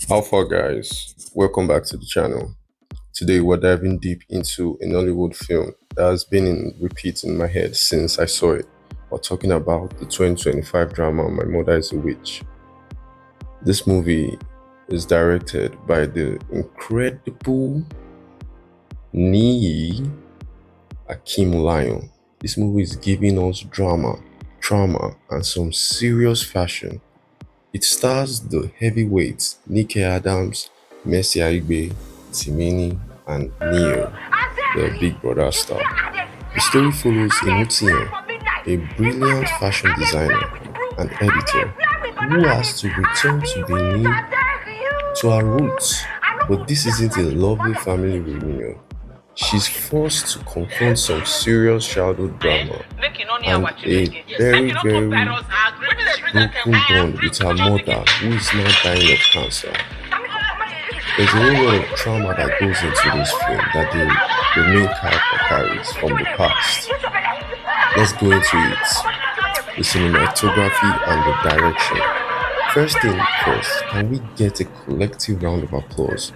How far, guys? Welcome back to the channel. Today, we're diving deep into a Nollywood film that has been in repeat in my head since I saw it. We're talking about the 2025 drama My Mother is a Witch. This movie is directed by the incredible Niyi Lion. This movie is giving us drama, trauma, and some serious fashion. It stars the heavyweights Nike Adams, Mercy Aigbe, Timini, and Neo, the Big Brother star. The story follows Imutiyan, a brilliant fashion designer and editor who has to return to Benin to her roots. But this isn't a lovely family reunion. She's forced to confront some serious childhood drama and a very broken bond with her mother, who is now dying of cancer. There's a whole lot of trauma that goes into this film that the main character carries from the past. Let's go into it. The cinematography and the direction. First thing first, can we get a collective round of applause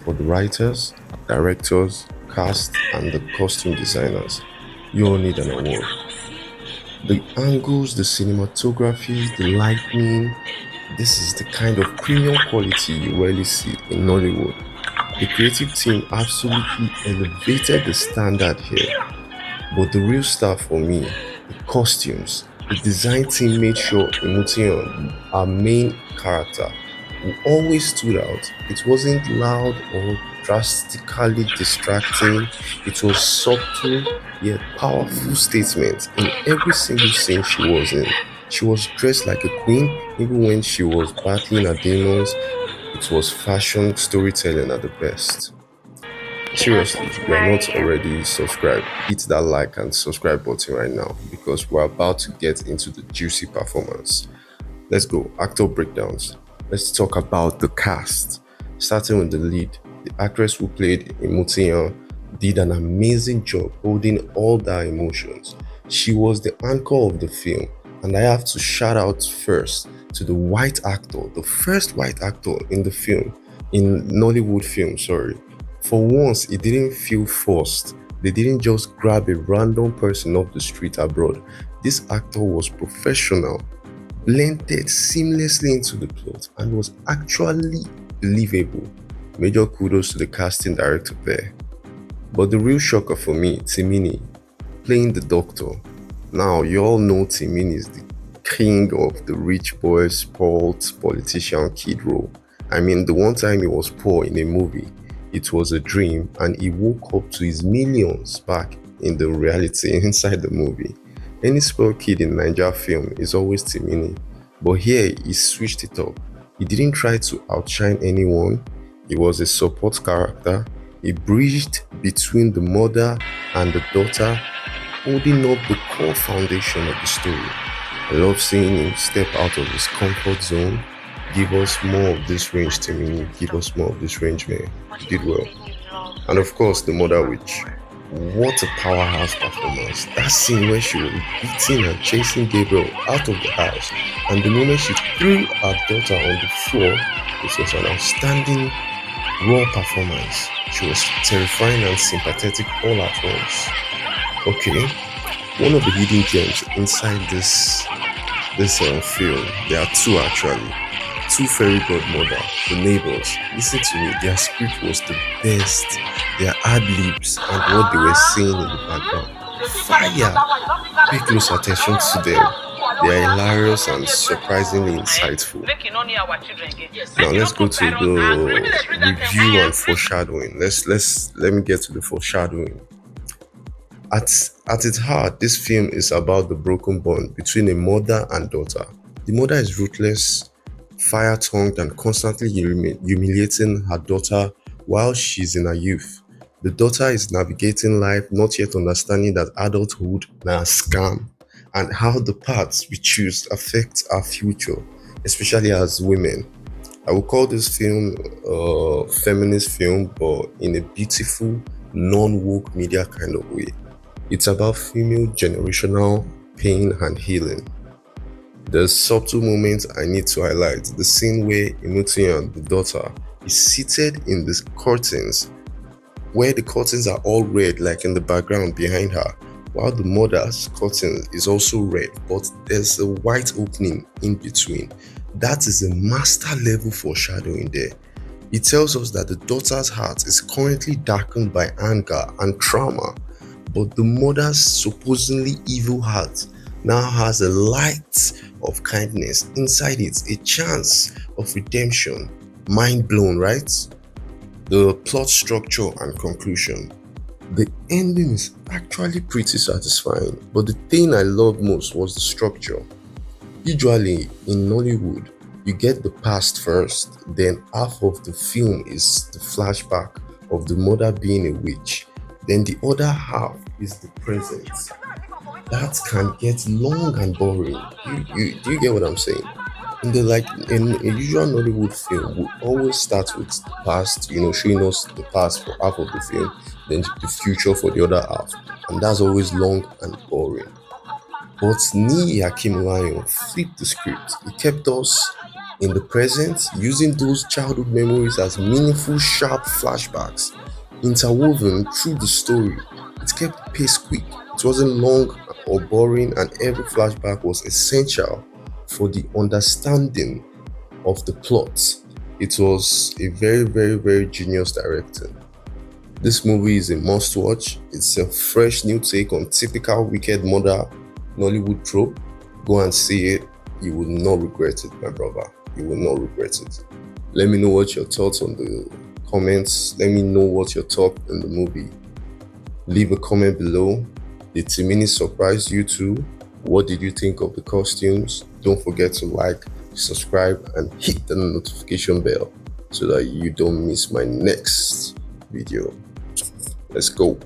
for the writers, directors, cast, and the costume designers? You all need an award. The angles, the cinematography, the lighting, this is the kind of premium quality you rarely see in Nollywood. The creative team absolutely elevated the standard here. But the real star for me, the costumes. The design team made sure Imutiyan, our main character, who always stood out. It wasn't loud or drastically distracting. It was subtle yet powerful statement in every single scene she was in. She was dressed like a queen even when she was battling her demons. It was fashion storytelling at the best. Seriously, if you are not already subscribed, hit that like and subscribe button right now because we're about to get into the juicy performance. Let's go. Actor breakdowns. Let's talk about the cast. Starting with the lead, the actress who played Imutiyan did an amazing job holding all the emotions. She was the anchor of the film, and I have to shout out first to the white actor, the first white actor in the film, in Nollywood film, sorry. For once, it didn't feel forced. They didn't just grab a random person off the street abroad. This actor was professional, blended seamlessly into the plot, and was actually believable. Major kudos to the casting director there. But the real shocker for me, Timini, playing the doctor. Now, you all know Timini is the king of the rich boy, spoiled politician kid role. I mean, the one time he was poor in a movie, it was a dream, and he woke up to his millions back in the reality inside the movie. Any spoiled kid in Nigeria film is always Timini, but here he switched it up. He didn't try to outshine anyone. He was a support character. He bridged between the mother and the daughter, holding up the core foundation of the story. I love seeing him step out of his comfort zone. Give us more of this range, Timini. Give us more of this range, man. You did well. And of course, the mother witch. What a powerhouse performance. That scene where she was beating and chasing Gabriel out of the house, and the moment she threw her daughter on the floor, it was an outstanding raw performance. She was terrifying and sympathetic all at once. Okay, one of the hidden gems inside this film, there are two actually. Two fairy godmother, the neighbors. Listen to me, their script was the best. Their ad libs and what they were saying in the background. Fire! Pay close attention to them. They are hilarious and surprisingly insightful. Now let's go to the review and foreshadowing. Let me get to the foreshadowing. At its heart, this film is about the broken bond between a mother and daughter. The mother is ruthless, fire-tongued, and constantly humiliating her daughter while she's in her youth. The daughter is navigating life, not yet understanding that adulthood na scam, and how the paths we choose affect our future, especially as women. I would call this film a feminist film, but in a beautiful, non-woke media kind of way. It's about female generational pain and healing. There's subtle moments I need to highlight. The scene where Imutia, the daughter, is seated in the curtains, where the curtains are all red, like in the background behind her, while the mother's curtain is also red, but there's a white opening in between. That is a master level foreshadowing there. It tells us that the daughter's heart is currently darkened by anger and trauma, but the mother's supposedly evil heart now has a light of kindness inside it, a chance of redemption. Mind blown, right? The plot structure and conclusion. The ending is actually pretty satisfying, but the thing I loved most was the structure. Usually in Nollywood, you get the past first, then half of the film is the flashback of the mother being a witch, then the other half is the present. That can get long and boring. Do you get what I'm saying? In a usual Nollywood film, we always start with the past, showing us the past for half of the film, then the future for the other half, and that's always long and boring. But Ni Hakim Lion flipped the script. He kept us in the present, using those childhood memories as meaningful, sharp flashbacks interwoven through the story. It kept the pace quick. It wasn't long or boring, and every flashback was essential for the understanding of the plot. It was a very, very, very genius directing. This movie is a must watch. It's a fresh new take on typical wicked mother Nollywood trope. Go and see it. You will not regret it, my brother. You will not regret it. Let me know what your thoughts on the comments. Let me know what your thought in the movie. Leave a comment below. Did Timini surprise you too? What did you think of the costumes? Don't forget to like, subscribe, and hit the notification bell so that you don't miss my next video. Let's go.